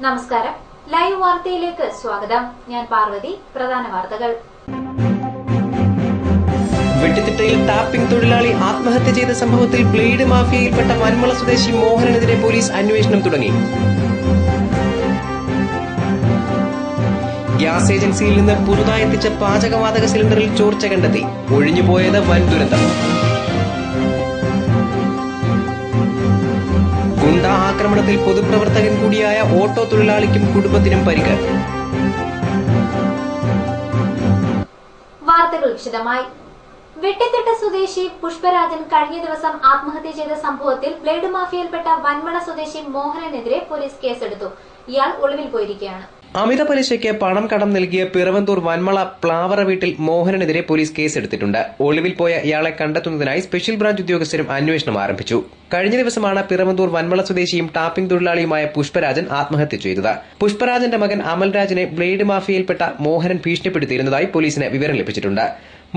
നമസ്കാരം. ലൈവ് വാർത്തയിലേക്ക് സ്വാഗതം. ഞാൻ പാർവതി. പ്രധാന വാർത്തകൾ. വെട്ടിത്തിട്ടയിൽ ടാപ്പിംഗ് തൊഴിലാളി ആത്മഹത്യ ചെയ്ത സംഭവത്തിൽ ബ്ലേഡ് മാഫിയയിൽപ്പെട്ട വന്മള സ്വദേശി മോഹനനെതിരെ പോലീസ് അന്വേഷണം തുടങ്ങി. ഗ്യാസ് ഏജൻസിയിൽ നിന്ന് പുതുതായി എത്തിച്ച പാചകവാതക സിലിണ്ടറിൽ ചോർച്ച കണ്ടെത്തി. ഒഴിഞ്ഞുപോയത് വൻ ദുരന്തം. ഗുണ്ടാ ആക്രമണത്തിൽ പൊതുപ്രവർത്തകൻ കൂടിയായ ഓട്ടോ തൊഴിലാളിക്കും കുടുംബത്തിനും പരിക്ക്. വാർത്തകൾ വിശദമായി. വെട്ടിത്തിട്ട സ്വദേശി പുഷ്പരാജൻ കഴിഞ്ഞ ദിവസം ആത്മഹത്യ ചെയ്ത സംഭവത്തിൽ ബ്ലേഡ് മാഫിയയിൽപ്പെട്ട വന്മള സ്വദേശി മോഹനനെതിരെ പോലീസ് കേസെടുത്തു. ഇയാൾ ഒളിവിൽ പോയിരിക്കുകയാണ്. അമിത പലിശയ്ക്ക് പണം കടം നൽകിയ പിറവന്തൂർ വന്മള പ്ലാവറ വീട്ടിൽ മോഹനനെതിരെ പോലീസ് കേസെടുത്തിട്ടുണ്ട്. ഒളിവിൽ പോയ ഇയാളെ കണ്ടെത്തുന്നതിനായി സ്പെഷ്യൽ ബ്രാഞ്ച് ഉദ്യോഗസ്ഥരും അന്വേഷണം ആരംഭിച്ചു. കഴിഞ്ഞ ദിവസമാണ് പിറവന്തൂർ വന്മള സ്വദേശിയും ടാപ്പിംഗ് തൊഴിലാളിയുമായ പുഷ്പരാജൻ ആത്മഹത്യ ചെയ്തത്. പുഷ്പരാജന്റെ മകൻ അമൽരാജിനെ ബ്ലേഡ് മാഫിയയിൽപ്പെട്ട മോഹനൻ ഭീഷണിപ്പെടുത്തിയിരുന്നതായി പോലീസിന് വിവരം ലഭിച്ചിട്ടുണ്ട്.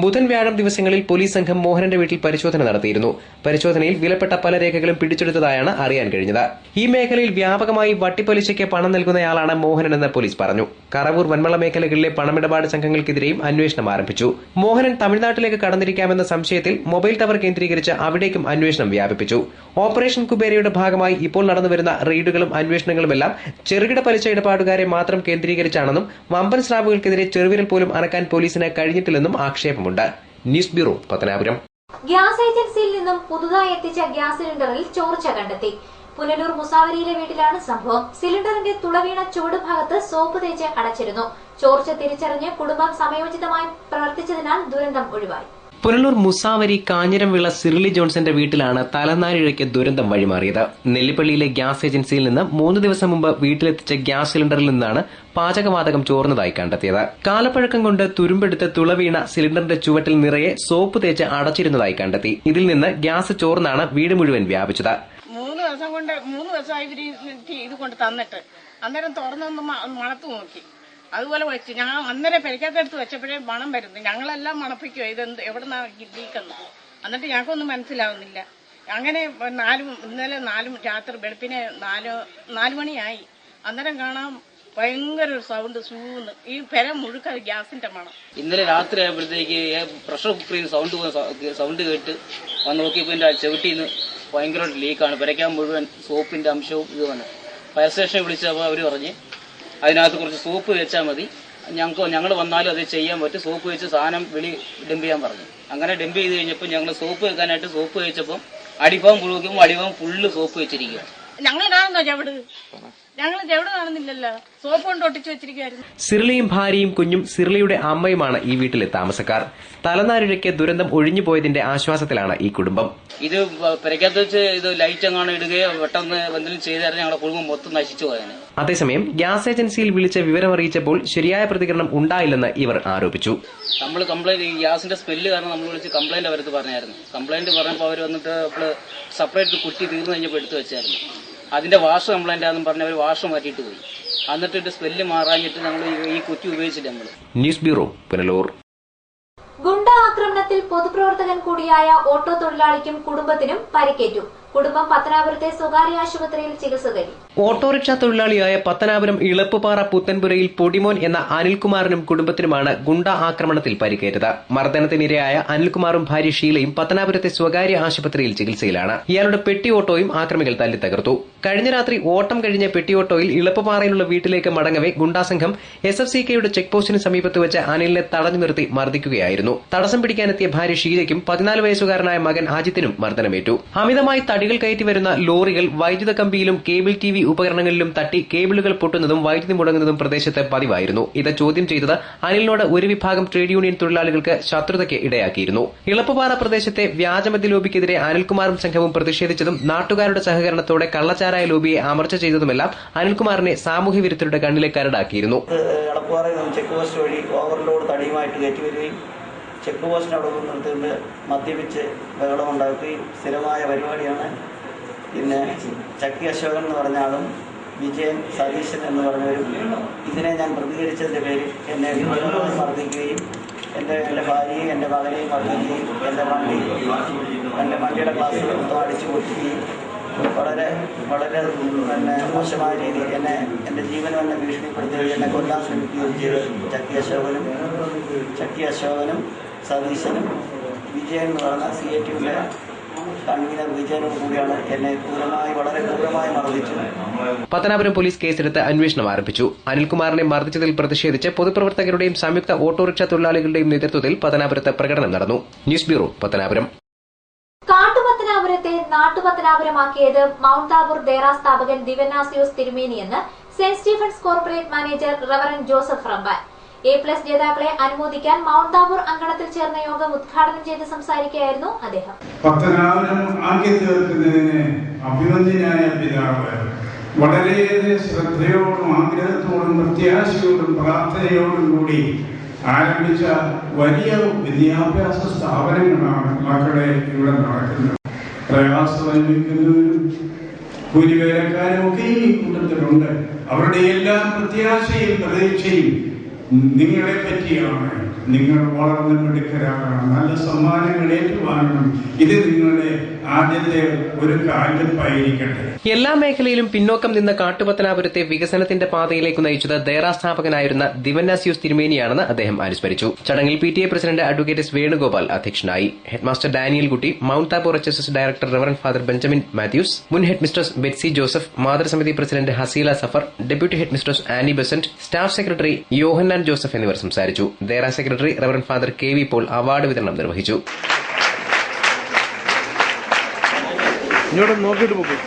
ബുധൻ വ്യാഴം ദിവസങ്ങളിൽ പോലീസ് സംഘം മോഹനന്റെ വീട്ടിൽ പരിശോധന നടത്തിയിരുന്നു. പരിശോധനയിൽ വിലപ്പെട്ട പല രേഖകളും പിടിച്ചെടുത്തതായാണ് അറിയാൻ കഴിഞ്ഞത്. ഈ മേഖലയിൽ വ്യാപകമായി വട്ടിപ്പലിശയ്ക്ക് പണം നൽകുന്നയാളാണ് മോഹനനെന്ന് പോലീസ് പറഞ്ഞു. കറവൂർ വന്മള മേഖലകളിലെ പണമിടപാട് സംഘങ്ങൾക്കെതിരെയും അന്വേഷണം ആരംഭിച്ചു. മോഹനൻ തമിഴ്നാട്ടിലേക്ക് കടന്നിരിക്കാമെന്ന സംശയത്തിൽ മൊബൈൽ ടവർ കേന്ദ്രീകരിച്ച് അവിടേക്കും അന്വേഷണം വ്യാപിപ്പിച്ചു. ഓപ്പറേഷൻ കുബേരയുടെ ഭാഗമായി ഇപ്പോൾ നടന്നുവരുന്ന റെയ്ഡുകളും അന്വേഷണങ്ങളുമെല്ലാം ചെറുകിട പലിശ ഇടപാടുകാരെ മാത്രം കേന്ദ്രീകരിച്ചാണെന്നും വമ്പൻ സ്രാവുകൾക്കെതിരെ ചെറുവിരൽ പോലും അനക്കാൻ പോലീസിന് കഴിഞ്ഞിട്ടില്ലെന്നും ആക്ഷേപമുണ്ട്. News bureau, Pathanapuram. ഗ്യാസ് ഏജൻസിയിൽ നിന്നും പുതുതായി എത്തിച്ച ഗ്യാസ് സിലിണ്ടറിൽ ചോർച്ച കണ്ടെത്തി. പുനലൂർ മുസാവരിയിലെ വീട്ടിലാണ് സംഭവം. സിലിണ്ടറിന്റെ തുളവീണ ചുവട് ഭാഗത്ത് സോപ്പ് തേച്ച് അടച്ചിരുന്നു. ചോർച്ച തിരിച്ചറിഞ്ഞ് കുടുംബം സമയോചിതമായി പ്രവർത്തിച്ചതിനാൽ ദുരന്തം ഒഴിവായി. പുനലൂർ മുസാവരി കാഞ്ഞിരംവിള സിർലി ജോൺസന്റെ വീട്ടിലാണ് തലനാരിഴയ്ക്ക് ദുരന്തം വഴിമാറിയത്. നെല്ലിപ്പള്ളിയിലെ ഗ്യാസ് ഏജൻസിയിൽ നിന്ന് 3 ദിവസം മുമ്പ് വീട്ടിലെത്തിച്ച ഗ്യാസ് സിലിണ്ടറിൽ നിന്നാണ് പാചകവാതകം ചോർന്നതായി കണ്ടെത്തിയത്. കാലപ്പഴക്കം കൊണ്ട് തുരുമ്പെടുത്ത് തുളവീണ സിലിണ്ടറിന്റെ ചുവട്ടിൽ നിറയെ സോപ്പ് തേച്ച് അടച്ചിരുന്നതായി കണ്ടെത്തി. ഇതിൽ നിന്ന് ഗ്യാസ് ചോർന്നാണ് വീട് മുഴുവൻ വ്യാപിച്ചത്. 3 ദിവസമായി ഇത് കൊണ്ട് തന്നിട്ട് അന്നേരം തുറന്നൊന്ന് മണത്ത് നോക്കി. അതുപോലെ വെച്ച് ഞാൻ അന്നേരം പെരക്കകത്തെടുത്ത് വെച്ചപ്പോഴേ മണം വരുന്നു. ഞങ്ങളെല്ലാം മണപ്പിക്കുമോ ഇതെന്ത് എവിടെന്നാ ലീക്കെന്ന്. എന്നിട്ട് ഞങ്ങൾക്കൊന്നും മനസ്സിലാവുന്നില്ല. അങ്ങനെ ഇന്നലെ 4 രാത്രി വെളുപ്പിനെ 4 മണിയായി. അന്നേരം കാണാം ഭയങ്കര ഒരു സൗണ്ട് സൂന്ന്. ഈ പെര മുഴുക്ക ഗ്യാസിന്റെ മണം. ഇന്നലെ രാത്രി ആയപ്പോഴത്തേക്ക് പ്രഷർ കുക്കറിൽ സൗണ്ട് കേട്ട് വന്ന് നോക്കിയപ്പോൾ എൻ്റെ ചെവിട്ടിൽ നിന്ന് ഭയങ്കര ലീക്കാണ്. പെരയ്ക്കാൻ മുഴുവൻ സോപ്പിന്റെ അംശവും ഇത് വന്നു. ഫയർ സ്റ്റേഷനെ വിളിച്ചപ്പോൾ അവർ പറഞ്ഞ് അതിനകത്ത് കുറച്ച് സോപ്പ് വെച്ചാൽ മതി, ഞങ്ങൾ വന്നാലും അത് ചെയ്യാൻ പറ്റും, സോപ്പ് വെച്ച് സാധനം ഡംപ് ചെയ്യാൻ പറഞ്ഞു. അങ്ങനെ ഡംപ് ചെയ്ത് കഴിഞ്ഞപ്പോൾ ഞങ്ങൾ സോപ്പ് വെക്കാനായിട്ട് സോപ്പ് വെച്ചപ്പം അടിഭാഗം പുഴുക്കുമ്പോൾ അടിഭാഗം ഫുള്ള് സോപ്പ് വെച്ചിരിക്കുക. ഞങ്ങൾ കാണുന്നോ ചെവിട്? ഞങ്ങൾ ചെവിട് കാണുന്നില്ലല്ലോ, സോപ്പ് കൊണ്ട് ഒട്ടിച്ചു വെച്ചിരിക്കുകയായിരുന്നു. സിർലിയും ഭാര്യയും കുഞ്ഞും സിർലിയുടെ അമ്മയുമാണ് ഈ വീട്ടിലെ താമസക്കാർ. തലനാരിഴയ്ക്ക് ദുരന്തം ഒഴിഞ്ഞുപോയതിന്റെ ആശ്വാസത്തിലാണ് ഈ കുടുംബം. ഇത് പെരക്കകത്ത് വെച്ച് ഇത് ലൈറ്റ് എങ്ങാനും ഇടുകയോ പെട്ടെന്ന് എന്തെങ്കിലും ചെയ്തായിരുന്നു ഞങ്ങളുടെ കുടുംബം മൊത്തം നശിച്ചു പോയാണ്. അതേസമയം ഗ്യാസ് ഏജൻസിയിൽ വിളിച്ച് വിവരമറിയിച്ചപ്പോൾ ശരിയായ പ്രതികരണം ഉണ്ടായില്ലെന്ന് ഇവർ ആരോപിച്ചു. നമ്മൾ കംപ്ലൈന്റ് ഈ ഗ്യാസിന്റെ സ്മെല്ല് കാരണം നമ്മൾ വിളിച്ച് കംപ്ലൈന്റ് അവർക്ക് പറഞ്ഞായിരുന്നു. കംപ്ലൈന്റ് പറഞ്ഞപ്പോൾ അവർ വന്നിട്ട് സെപ്പറേറ്റ് കുറ്റി തീർന്നു കഴിഞ്ഞപ്പോൾ എടുത്തു വെച്ചായിരുന്നു. അതിന്റെ വാഷ് കംപ്ലൈന്റ് ആണെന്ന് പറഞ്ഞ് അവർ വാഷ് മാറ്റിയിട്ട് പോയി. എന്നിട്ട് സ്മെല്ല് മാറാഞ്ഞിട്ട് നമ്മൾ ഈ കുറ്റി ഉപയോഗിച്ചില്ല നമ്മൾ. News bureau, Punalur. ഗുണ്ടാ ആക്രമണത്തിൽ പൊതുപ്രവർത്തകൻ കൂടിയായ ഓട്ടോ തൊഴിലാളിക്കും കുടുംബത്തിനും പരിക്കേറ്റു. കുടുംബം പത്തനാപുരത്തെ സ്വകാര്യ ആശുപത്രിയിൽ ചികിത്സ തേടി. ഓട്ടോറിക്ഷ തൊഴിലാളിയായ പത്തനാപുരം ഇളപ്പുപാറ പുത്തൻപുരയിൽ പൊടിമോൻ എന്ന അനിൽകുമാറിനും കുടുംബത്തിനുമാണ് ഗുണ്ടാ ആക്രമണത്തിൽ പരിക്കേറ്റത്. മർദ്ദനത്തിനിരയായ അനിൽകുമാറും ഭാര്യ ഷീലയും പത്തനാപുരത്തെ സ്വകാര്യ ആശുപത്രിയിൽ ചികിത്സയിലാണ്. ഇയാളുടെ പെട്ടി ഓട്ടോയും ആക്രമികൾ തല്ലി തകർത്തു. കഴിഞ്ഞ രാത്രി ഓട്ടം കഴിഞ്ഞ പെട്ടി ഓട്ടോയിൽ ഇളപ്പുപാറയിലുള്ള വീട്ടിലേക്ക് മടങ്ങവെ ഗുണ്ടാസംഘം SFCKയുടെ ചെക്ക് പോസ്റ്റിന് സമീപത്ത് വെച്ച് അനിലിനെ തടഞ്ഞു നിർത്തി മർദ്ദിക്കുകയായിരുന്നു. തടസ്സം പിടിക്കാനെത്തിയ ഭാര്യ ഷീലയ്ക്കും 14 വയസ്സുകാരനായ മകൻ അജിത്തിനും മർദ്ദനമേറ്റു. അമിതമായി തടികൾ കയറ്റി വരുന്ന ലോറികൾ വൈദ്യുത കമ്പിയിലും കേബിൾ TV ഉപകരണങ്ങളിലും തട്ടി കേബിളുകൾ പൊട്ടുന്നതും വൈദ്യുതി മുടങ്ങുന്നതും പ്രദേശത്ത് പതിവായിരുന്നു. ഇത് ചോദ്യം ചെയ്തത് അനിലിനോട് ഒരു വിഭാഗം ട്രേഡ് യൂണിയൻ തൊഴിലാളികൾക്ക് ശത്രുതയ്ക്ക് ഇടയാക്കിയിരുന്നു. ഇളപ്പുപാറ പ്രദേശത്തെ വ്യാജമദ്യ ലോബിക്കെതിരെ അനിൽകുമാറും സംഘവും പ്രതിഷേധിച്ചതും നാട്ടുകാരുടെ സഹകരണത്തോടെ കള്ളച്ചാരായ ലോബിയെ അമർച്ച ചെയ്തതുമെല്ലാം അനിൽകുമാറിനെ സാമൂഹ്യ വിരുദ്ധരുടെ കണ്ണിലെ കരടാക്കിയിരുന്നു. ചെക്ക് പോസ്റ്റ് വഴി ഓവർലോഡ് തടിയുമായിട്ട് കയറ്റിവരികയും ചെക്ക് പോസ്റ്റിന് അവിടെ നിർത്തിക്കൊണ്ട് മദ്യപിച്ച് ബഹളമുണ്ടാക്കുകയും സ്ഥിരമായ പരിപാടിയാണ്. പിന്നെ ചക്കി അശോകൻ എന്ന് പറഞ്ഞ ആളും വിജയൻ സതീശൻ എന്ന് പറഞ്ഞവരും ഇതിനെ ഞാൻ പ്രതികരിച്ചതിൻ്റെ പേരിൽ എന്നെ മർദ്ദിക്കുകയും എൻ്റെ ഭാര്യയും എൻ്റെ മകനെയും മർദ്ദിക്കുകയും എൻ്റെ വണ്ടിയുടെ ഗ്ലാസ് മൊത്തം അടിച്ചു പൊട്ടുകയും വളരെ വളരെ മോശമായ രീതിയിൽ എൻ്റെ ജീവിതം ജീവൻ എന്നെ ഭീഷണിപ്പെടുത്തുകയും എന്നെ കൊല്ലാൻ ശ്രമിക്കുകയും ചെയ്ത് ചക്കി അശോകനും സതീശനും വിജയൻ എന്ന് പറഞ്ഞ CATUവിലെ കൺവീനർ വിജയനോട് കൂടിയാണ് എന്നെ വളരെ ക്രൂരമായി മർദ്ദിച്ചത്. പത്തനാപുരം പോലീസ് കേസെടുത്ത് അന്വേഷണം ആരംഭിച്ചു. അനിൽകുമാറിനെ മർദ്ദിച്ചതിൽ പ്രതിഷേധിച്ച് പൊതുപ്രവർത്തകരുടെയും സംയുക്ത ഓട്ടോറിക്ഷ തൊഴിലാളികളുടെയും നേതൃത്വത്തിൽ പത്തനാപുരത്ത് പ്രകടനം നടന്നു. News bureau, Pathanapuram. കാട്ടുപത്തനാപുരത്തെ നാട്ടുപത്തനാപുരമാക്കിയത് മൌണ്ട് താബോർ ദേറ സ്ഥാപകൻ ദിവന്നാസിയോസ് തിരുമേനിയെന്ന് Saint Stephen's corporate manager reverend Joseph Ramban. A+ ജേതാക്കളെ അനുമോദിക്കാൻ മൌണ്ട് താബോർ അങ്കണത്തിൽ ചേർന്ന യോഗം ഉദ്ഘാടനം ചെയ്ത് സംസാരിക്കുകയായിരുന്നു അദ്ദേഹം. പത്തനാപുരം ആക്കി തീർക്കുന്നതിന് അഭിമന്യനായ പിതാവ് വളരെയേറെ ശ്രദ്ധയോടും ആഗ്രഹത്തോടും പ്രത്യാശയോടും പ്രാർത്ഥനയോടും കൂടി ആരംഭിച്ച വലിയ വിദ്യാഭ്യാസ സ്ഥാപനങ്ങളാണ് മക്കളെ ഇവിടെ നടക്കുന്നത്. പ്രയാസം അനുഭവിക്കുന്നവരും കൂലിവേലക്കാരും ഒക്കെ ഈ കൂട്ടത്തിലുണ്ട്. അവരുടെ എല്ലാം പ്രത്യാശയും പ്രതീക്ഷയും നിങ്ങളെ പറ്റിയാണ്. നിങ്ങൾ വളർന്ന് മിടുക്കരാകണം, നല്ല സമ്മാനങ്ങൾ ഏറ്റുവാങ്ങണം. ഇത് നിങ്ങളുടെ ആദ്യത്തെ ഒരു കാൽവെപ്പായിരിക്കട്ടെ. എല്ലാ മേഖലയിലും പിന്നോക്കം നിന്ന കാട്ടുപത്തനാപുരത്തെ വികസനത്തിന്റെ പാതയിലേക്ക് നയിച്ചത് ദേറ സ്ഥാപകനായിരുന്ന ദിവന്നാസിയോസ് തിരുമേനിയാണെന്ന് അദ്ദേഹം അനുസ്മരിച്ചു. ചടങ്ങിൽ PTA president advocate S Venugopal അധ്യക്ഷനായി. Headmaster Daniel Kutty, Mount Tabor HSS director reverend father Benjamin Mathews, മുൻ ഹെഡ് മിസ്ട്രസ് ബെറ്റ്സി ജോസഫ്, മാതൃസമിതി president Haseela Safar, deputy head mistress Annie Besant, staff secretary Yohannan Joseph എന്നിവർ സംസാരിച്ചു. ദേറ secretary reverend father KV Paul award വിതരണം നിർവഹിച്ചു. നോക്കിട്ട് പോകും.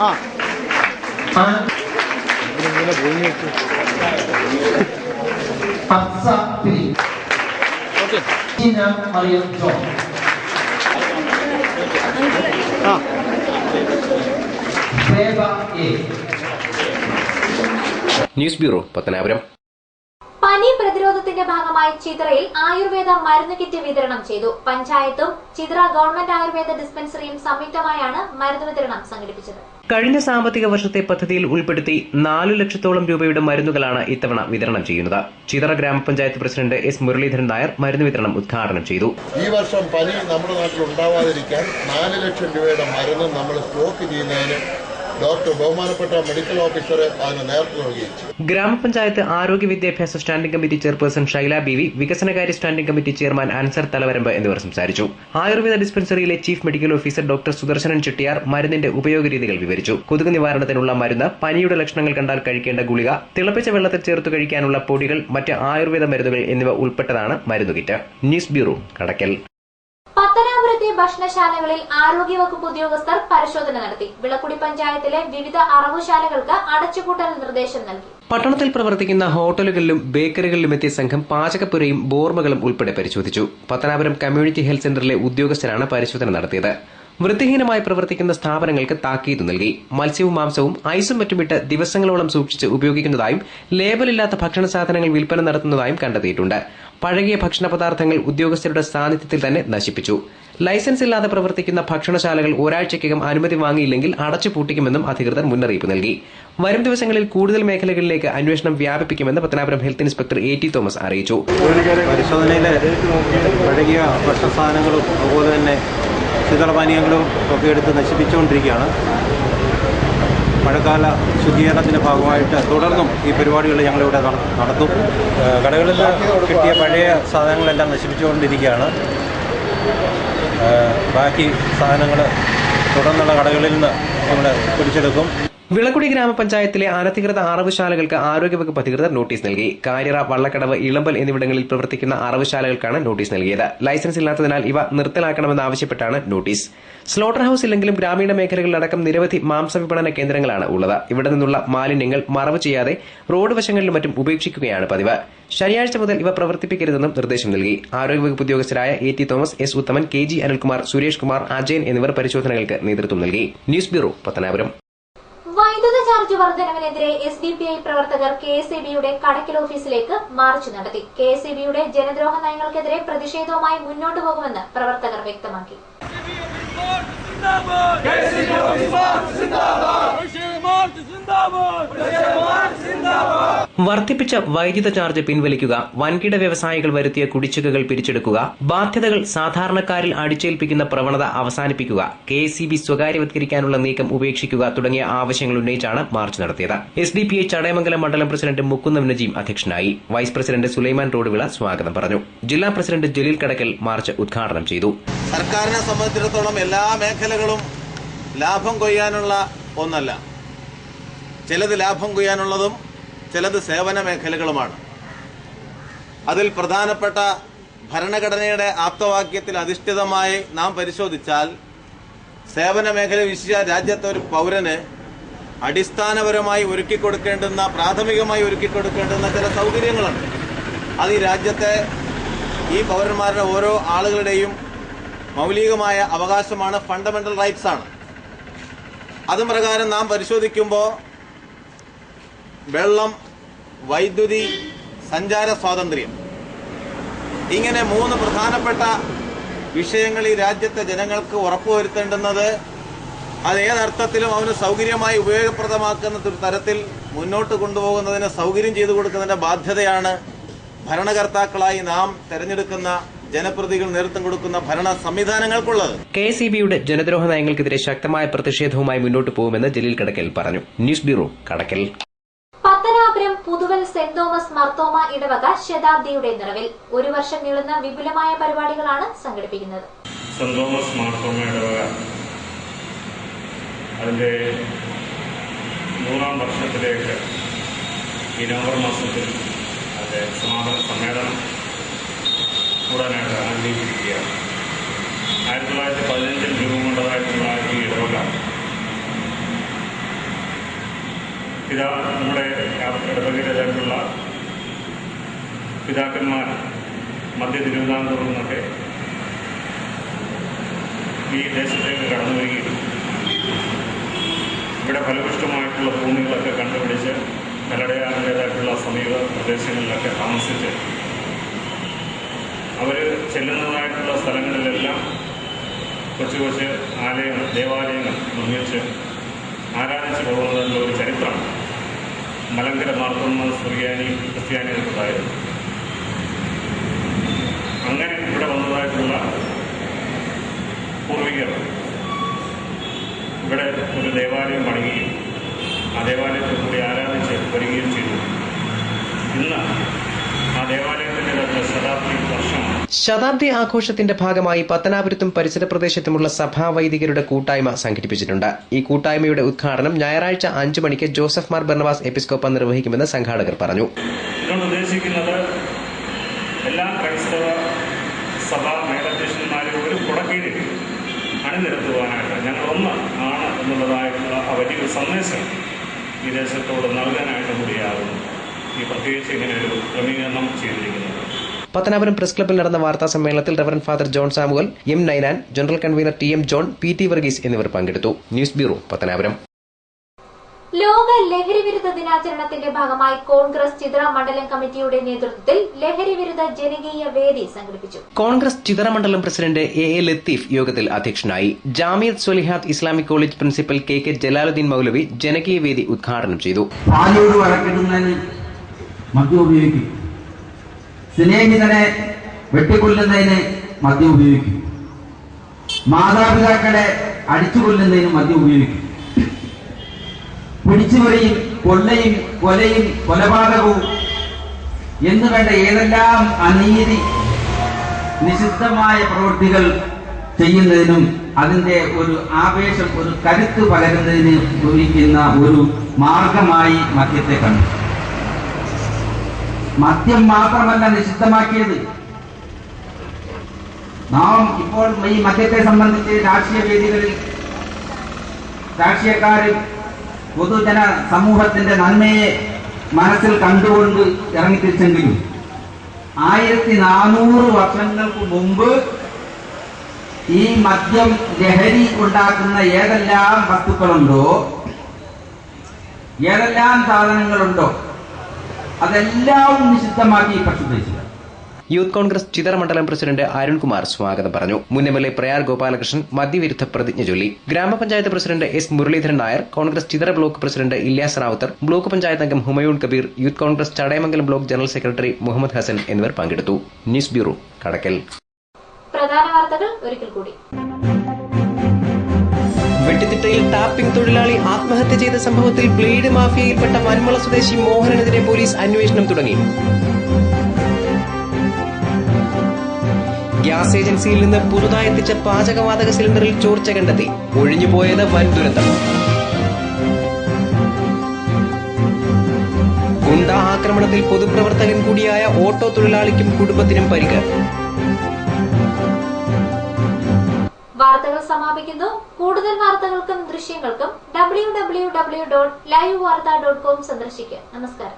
News bureau, Pathanapuram. പനി പ്രതിരോധത്തിന്റെ ഭാഗമായി ചിതറയിൽ ആയുർവേദ മരുന്ന് കിറ്റ് വിതരണം ചെയ്തു. പഞ്ചായത്തും ചിതറ ഗവൺമെന്റ് ആയുർവേദ ഡിസ്പെൻസറിയും സംയുക്തമായാണ് മരുന്ന് വിതരണം സംഘടിപ്പിച്ചത്. കഴിഞ്ഞ സാമ്പത്തിക വർഷത്തെ പദ്ധതിയിൽ ഉൾപ്പെടുത്തി 4 ലക്ഷത്തോളം രൂപയുടെ മരുന്നുകളാണ് ഇത്തവണ വിതരണം ചെയ്യുന്നത്. ചിതറ ഗ്രാമപഞ്ചായത്ത് പ്രസിഡന്റ് S. മുരളീധരൻ നായർ മരുന്ന് വിതരണം ഉദ്ഘാടനം ചെയ്തു. ഈ വർഷം പനി നമ്മുടെ നാട്ടിൽ ഉണ്ടാവാതിരിക്കാൻ 4 ലക്ഷം രൂപയുടെ മരുന്ന് നമ്മൾ സ്റ്റോക്ക് ചെയ്യുന്നതിന് ഡോക്ടർ ബഹുമാനപ്പെട്ട മെഡിക്കൽ ഓഫീസർ അതിന് നേതൃത്വം നൽകി. ഗ്രാമപഞ്ചായത്ത് ആരോഗ്യ വിദ്യാഭ്യാസ standing committee chairperson Shaila BV, വികസനകാര്യ standing committee chairman Anzar Thalavaramb എന്നിവർ സംസാരിച്ചു. ആയുർവേദ ഡിസ്പെൻസറിയിലെ chief medical officer doctor Sudarshanan Chettiar മരുന്നിന്റെ ഉപയോഗരീതികൾ വിവരിച്ചു. കൊതുക് നിവാരണത്തിനുള്ള മരുന്ന്, പനിയുടെ ലക്ഷണങ്ങൾ കണ്ടാൽ കഴിക്കേണ്ട ഗുളിക, തിളപ്പിച്ച വെള്ളത്തിൽ ചേർത്ത് കഴിക്കാനുള്ള പൊടികൾ, മറ്റ് ആയുർവേദ മരുന്നുകൾ എന്നിവ ഉൾപ്പെട്ടതാണ് മരുന്ന് കിറ്റ്. ന്യൂസ് ബ്യൂറോ, കടക്കൽ. പത്തനാപുരത്തെ ഭക്ഷണശാലകളിൽ ആരോഗ്യവകുപ്പ് ഉദ്യോഗസ്ഥർ പരിശോധന നടത്തി. വിളക്കുടി പഞ്ചായത്തിലെ വിവിധ അറവുശാലകൾക്ക് അടച്ചുപൂട്ടൽ നിർദ്ദേശം നൽകി. പട്ടണത്തിൽ പ്രവർത്തിക്കുന്ന ഹോട്ടലുകളിലും ബേക്കറികളിലും എത്തിയ സംഘം പാചകപ്പുരയും ബോർമകളും ഉൾപ്പെടെ പരിശോധിച്ചു. പത്തനാപുരം കമ്മ്യൂണിറ്റി ഹെൽത്ത് സെന്ററിലെ ഉദ്യോഗസ്ഥരാണ് പരിശോധന നടത്തിയത്. വൃത്തിഹീനമായി പ്രവർത്തിക്കുന്ന സ്ഥാപനങ്ങൾക്ക് താക്കീത് നൽകി. മത്സ്യവും മാംസവും ഐസും മറ്റുമിട്ട് ദിവസങ്ങളോളം സൂക്ഷിച്ച് ഉപയോഗിക്കുന്നതായും ലേബലില്ലാത്ത ഭക്ഷണ സാധനങ്ങൾ വിൽപ്പന നടത്തുന്നതായും കണ്ടെത്തിയിട്ടുണ്ട്. പഴകിയ ഭക്ഷണ പദാർത്ഥങ്ങൾ ഉദ്യോഗസ്ഥരുടെ സാന്നിധ്യത്തിൽ തന്നെ നശിപ്പിച്ചു. ലൈസൻസ് ഇല്ലാതെ പ്രവർത്തിക്കുന്ന ഭക്ഷണശാലകൾ ഒരാഴ്ചയ്ക്കകം അനുമതി വാങ്ങിയില്ലെങ്കിൽ അടച്ചുപൂട്ടിക്കുമെന്നും അധികൃതർ മുന്നറിയിപ്പ് നൽകി. വരും ദിവസങ്ങളിൽ കൂടുതൽ മേഖലകളിലേക്ക് അന്വേഷണം വ്യാപിപ്പിക്കുമെന്ന് Pathanapuram health inspector A.T. Thomas അറിയിച്ചു. പരിശോധനയിലെ പഴകിയ ഭക്ഷണ സാധനങ്ങളും അതുപോലെ തന്നെ ശീതളപാനീയങ്ങളും ഒക്കെ എടുത്ത് നശിപ്പിച്ചുകൊണ്ടിരിക്കുകയാണ്. മഴക്കാല ശുചീകരണത്തിന്റെ ഭാഗമായിട്ട് തുടർന്നും ഈ പരിപാടികൾ ഞങ്ങളിവിടെ നടത്തും. കടകളിൽ കിട്ടിയ പഴയ സാധനങ്ങളെല്ലാം നശിപ്പിച്ചുകൊണ്ടിരിക്കുകയാണ്. ബാക്കി സാധനങ്ങൾ തുടർന്നുള്ള കടകളിൽ നിന്ന് നമ്മൾ പിടിച്ചെടുക്കും. വിളക്കുടി ഗ്രാമപഞ്ചായത്തിലെ അനധികൃത അറവുശാലകൾക്ക് ആരോഗ്യവകുപ്പ് അധികൃതർ നോട്ടീസ് നൽകി. കാര്യറ, വള്ളക്കടവ്, ഇളമ്പൽ എന്നിവിടങ്ങളിൽ പ്രവർത്തിക്കുന്ന അറവുശാലകൾക്കാണ് നോട്ടീസ് നൽകിയത്. ലൈസൻസ് ഇല്ലാത്തതിനാൽ ഇവ നിർത്തലാക്കണമെന്നാവശ്യപ്പെട്ടാണ് നോട്ടീസ്. സ്ലോട്ടർ ഹൌസ് ഇല്ലെങ്കിലും ഗ്രാമീണ മേഖലകളിലടക്കം നിരവധി മാംസവിപണന കേന്ദ്രങ്ങളാണ് ഉള്ളത്. ഇവിടെ നിന്നുള്ള മാലിന്യങ്ങൾ മറവ് ചെയ്യാതെ റോഡ് വശങ്ങളിലും മറ്റും ഉപേക്ഷിക്കുകയാണ് പതിവ്. ശനിയാഴ്ച മുതൽ ഇവ പ്രവർത്തിപ്പിക്കരുതെന്നും നിർദ്ദേശം നൽകി. ആരോഗ്യവകുപ്പ് ഉദ്യോഗസ്ഥരായ A.T. Thomas, S. ഉത്തമൻ, KG അനിൽകുമാർ, സുരേഷ് കുമാർ, അജയൻ എന്നിവർ പരിശോധനകൾക്ക് നേതൃത്വം നൽകി. News bureau, Pathanapuram. വൈദ്യുത ചാർജ് വർധനവിനെതിരെ SDPI പ്രവർത്തകർ KSEBയുടെ കടക്കൽ ഓഫീസിലേക്ക് മാർച്ച് നടത്തി. KSEBയുടെ ജനദ്രോഹ നയങ്ങൾക്കെതിരെ പ്രതിഷേധവുമായി മുന്നോട്ടു പോകുമെന്ന് പ്രവർത്തകർ വ്യക്തമാക്കി. KSEB വർദ്ധിപ്പിച്ച വൈദ്യുത ചാർജ് പിൻവലിക്കുക, വൻകിട വ്യവസായികൾ വരുത്തിയ കുടിശ്ശികകൾ പിരിച്ചെടുക്കുക, ബാധ്യതകൾ സാധാരണക്കാരിൽ അടിച്ചേൽപ്പിക്കുന്ന പ്രവണത അവസാനിപ്പിക്കുക, KSEB സ്വകാര്യവത്കരിക്കാനുള്ള നീക്കം ഉപേക്ഷിക്കുക തുടങ്ങിയ ആവശ്യങ്ങൾ ഉന്നയിച്ചാണ് മാർച്ച് നടത്തിയത്. SDPI ചടയമംഗലം മണ്ഡലം പ്രസിഡന്റ് മുക്കുന്നം നജീം അധ്യക്ഷനായി. വൈസ് പ്രസിഡന്റ് സുലൈമാൻ റോഡുവിള സ്വാഗതം പറഞ്ഞു. ജില്ലാ പ്രസിഡന്റ് ജലീൽ കടക്കൽ മാർച്ച് ഉദ്ഘാടനം ചെയ്തു. സർക്കാരിനെ സംബന്ധിച്ചിടത്തോളം എല്ലാ മേഖലകളും ലാഭം കൊയ്യാനുള്ള ഒന്നല്ല. ചിലത് ലാഭം കൊയ്യാനുള്ളതും ചിലത് സേവന മേഖലകളുമാണ്. അതിൽ പ്രധാനപ്പെട്ട ഭരണഘടനയുടെ ആപ്തവാക്യത്തിൽ അധിഷ്ഠിതമായി നാം പരിശോധിച്ചാൽ സേവന മേഖല വിശിഷ്യ രാജ്യത്തെ ഒരു പൗരന് അടിസ്ഥാനപരമായി പ്രാഥമികമായി ഒരുക്കിക്കൊടുക്കേണ്ടുന്ന ചില സൗകര്യങ്ങളുണ്ട്. അത് ഈ രാജ്യത്തെ ഈ പൗരന്മാരുടെ ഓരോ ആളുകളുടെയും മൗലികമായ അവകാശമാണ്, ഫണ്ടമെന്റൽ റൈറ്റ്സ് ആണ്. അതും പ്രകാരം നാം പരിശോധിക്കുമ്പോൾ വെള്ളം, വൈദ്യുതി, സഞ്ചാര സ്വാതന്ത്ര്യം, ഇങ്ങനെ 3 പ്രധാനപ്പെട്ട വിഷയങ്ങൾ ഈ രാജ്യത്തെ ജനങ്ങൾക്ക് ഉറപ്പുവരുത്തേണ്ടുന്നത് അത് ഏതർത്ഥത്തിലും അവന് സൗകര്യമായി ഉപയോഗപ്രദമാക്കുന്ന തരത്തിൽ മുന്നോട്ട് കൊണ്ടുപോകുന്നതിന് സൗകര്യം ചെയ്തു കൊടുക്കുന്നതിന്റെ ബാധ്യതയാണ് ഭരണകർത്താക്കളായി നാം തെരഞ്ഞെടുക്കുന്ന ജനപ്രതിനിധികൾ നേതൃത്വം കൊടുക്കുന്ന ഭരണ സംവിധാനങ്ങൾക്കുള്ളത്. KSEBയുടെ ജനദ്രോഹ നയങ്ങൾക്കെതിരെ ശക്തമായ പ്രതിഷേധവുമായി മുന്നോട്ട് പോകുമെന്ന് ജലീൽ കടക്കൽ പറഞ്ഞു. ന്യൂസ് ബ്യൂറോ, കടക്കൽ. പത്തനാപുരം പുതുവൽ സെന്റ് തോമസ് മർത്തോമ ഇടവക ശതാബ്ദിയുടെ നിറവിൽ 1 വർഷം നീളുന്ന വിപുലമായ പരിപാടികളാണ് സംഘടിപ്പിക്കുന്നത്. സെന്റ് തോമസ് മർത്തോമ ഇടവക അതിന്റെ 100ാം വർഷത്തിലേക്ക് ഈ നവംബർ മാസത്തിൽ അതിന്റെ സമാപന സമ്മേളനം കൂടാനായിട്ട് ആഗ്രഹിച്ചിരിക്കുകയാണ്. 1915 രൂപം കൊണ്ടതായിട്ടുള്ള ഈ ഇടവക നമ്മുടെ ഇടവകയിലായിട്ടുള്ള പിതാക്കന്മാർ മധ്യ തിരുവിതാംകൂറിൽ നിന്നൊക്കെ ഈ ദേശത്തേക്ക് കടന്നു വരികയും ഇവിടെ ഫലപുഷ്ടമായിട്ടുള്ള ഭൂമികളൊക്കെ കണ്ടുപിടിച്ച് കല്ലടയാറിൻ്റേതായിട്ടുള്ള സമീപ പ്രദേശങ്ങളിലൊക്കെ താമസിച്ച് അവർ ചെല്ലുന്നതായിട്ടുള്ള സ്ഥലങ്ങളിലെല്ലാം കൊച്ചു കൊച്ചു ആലയങ്ങൾ, ദേവാലയങ്ങൾ നിർമ്മിച്ച് ആരാധിച്ചു പോകുന്നതിനുള്ള ഒരു ചരിത്രം മലങ്കര മാർത്തോമ ക്രിസ്ത്യാനികൾക്കുണ്ടായിരുന്നു. അങ്ങനെ ഇവിടെ വന്നതായിട്ടുള്ള പൂർവികർ ഇവിടെ ഒരു ദേവാലയം പണിയുകയും ആ ദേവാലയത്തിൽ കൂടി ആരാധിച്ച് വരികയും ചെയ്തു. ഇന്ന് ആ ദേവാലയത്തിൻ്റെ ശതാബ്ദി വർഷമാണ്. ശതാബ്ദി ആഘോഷത്തിന്റെ ഭാഗമായി പത്തനാപുരത്തും പരിസര പ്രദേശത്തുമുള്ള സഭാ വൈദികരുടെ കൂട്ടായ്മ സംഘടിപ്പിച്ചിട്ടുണ്ട്. ഈ കൂട്ടായ്മയുടെ ഉദ്ഘാടനം ഞായറാഴ്ച 5 മണിക്ക് ജോസഫ് മാർ ബർണബാസ് എപ്പിസ്കോപ്പ നിർവഹിക്കുമെന്ന് സംഘാടകർ പറഞ്ഞു. ഇതുകൊണ്ട് ഉദ്ദേശിക്കുന്നത് എല്ലാ ക്രൈസ്തവ സഭാ മേലധ്യക്ഷന്മാരും ഒരു കുടക്കീഴിൽ അണിനിരത്തുവാനായിട്ട് ഞങ്ങൾ ഒന്ന് ആണ് എന്നുള്ളതായിട്ടുള്ള ആ വലിയൊരു സന്ദേശം ഈ ദേശത്തോട് നൽകാനായിട്ട് കൂടിയാകുന്നു ഈ പ്രത്യേകിച്ച് ഇങ്ങനെ ഒരു ക്രമീകരണം ചെയ്തിരിക്കുന്നത്. പത്തനാപുരം പ്രസ് ക്ലബ്ബിൽ നടന്ന വാർത്താ സമ്മേളനത്തിൽ reverend father John Samuel, M. Ninan, general convener TM John, PT Varghese എന്നിവർ പങ്കെടുത്തു. News bureau, Pathanapuram. ലോക ലഹരി വിരുദ്ധ ദിനാചരണത്തിന്റെ ഭാഗമായി കോൺഗ്രസ് ചിതറ മണ്ഡലം കമ്മിറ്റിയുടെ നേതൃത്വത്തിൽ ലഹരി വിരുദ്ധ ജനകീയ വേദി സംഘടിപ്പിച്ചു. കോൺഗ്രസ് ചിതറ മണ്ഡലം പ്രസിഡന്റ് AA ലത്തീഫ് യോഗത്തിൽ അധ്യക്ഷനായി. Jamiath Swalihath Islamic college principal KK Jalaluddeen Maulavi ജനകീയ വേദി ഉദ്ഘാടനം ചെയ്തു. മദ്യം ഉപയോഗിക്കും, സ്നേഹിതനെ വെട്ടിക്കൊല്ലുന്നതിന് മദ്യം ഉപയോഗിക്കും, മാതാപിതാക്കളെ അടിച്ചുകൊല്ലുന്നതിന് മദ്യം ഉപയോഗിക്കും, പിടിച്ചുപറിയും കൊള്ളയും കൊലയും കൊലപാതകവും എന്ന് വേണ്ട ഏതെല്ലാം അനീതി നിഷിദ്ധമായ പ്രവൃത്തികൾ ചെയ്യുന്നതിനും അതിന്റെ ഒരു ആവേശം, ഒരു കരുത്ത് പകരുന്നതിന് ഉപയോഗിക്കുന്ന ഒരു മാർഗമായി മദ്യത്തെ കണ്ടു. മദ്യം മാത്രമല്ല നിഷിദ്ധമാക്കിയത്. നാം ഇപ്പോൾ ഈ മദ്യത്തെ സംബന്ധിച്ച് രാഷ്ട്രീയ വേദികളിൽ രാഷ്ട്രീയക്കാരും പൊതുജന സമൂഹത്തിന്റെ നന്മയെ മനസ്സിൽ കണ്ടുകൊണ്ട് ഇറങ്ങിത്തിരിച്ചെങ്കിലും 1400 വർഷങ്ങൾക്ക് മുമ്പ് ഈ മദ്യം ലഹരി ഉണ്ടാക്കുന്ന ഏതെല്ലാം വസ്തുക്കളുണ്ടോ, ഏതെല്ലാം സാധനങ്ങളുണ്ടോ അതെല്ലാം നിഷിദ്ധമാക്കി പരിശുദ്ധിച്ചത്. യൂത്ത് കോൺഗ്രസ് ചിതറ മണ്ഡലം പ്രസിഡന്റ് അരുൺകുമാർ സ്വാഗതം പറഞ്ഞു. മുൻ MLA പ്രയാർ ഗോപാലകൃഷ്ണൻ മദ്യവിരുദ്ധ പ്രതിജ്ഞ ചൊല്ലി. ഗ്രാമപഞ്ചായത്ത് president S. Muraleedharan Nair, Congress Chithara block president Ilyas Ravuthar, block panchayat അംഗം Humayun Kabir, youth Congress Chadayamangalam block general secretary Muhammad Hassan എന്നിവർ പങ്കെടുത്തു. News bureau, Kadakkal. പ്രധാന വാർത്തകൾ ഒരിക്കൽ കൂടി. വെട്ടിത്തിട്ടയിൽ ടാപ്പിംഗ് തൊഴിലാളി ആത്മഹത്യ ചെയ്ത സംഭവത്തിൽ ബ്ലേഡ് മാഫിയയിൽപ്പെട്ട വന്മള സ്വദേശി മോഹനനെതിരെ പോലീസ് അന്വേഷണം തുടങ്ങി. ഗ്യാസ് ഏജൻസിയിൽ നിന്ന് പുതുതായി എത്തിച്ച പാചകവാതക സിലിണ്ടറിൽ ചോർച്ച കണ്ടെത്തി. ഒഴിഞ്ഞുപോയത് വൻ ദുരന്തം. ഗുണ്ട ആക്രമണത്തിൽ പൊതുപ്രവർത്തകൻ കൂടിയായ ഓട്ടോ തൊഴിലാളിക്കും കുടുംബത്തിനും പരിക്ക്. വാർത്തകൾ സമാപിക്കുന്നു. കൂടുതൽ വാർത്തകൾക്കും ദൃശ്യങ്ങൾക്കും www.livevarta.com സന്ദർശിക്കുക. നമസ്കാരം.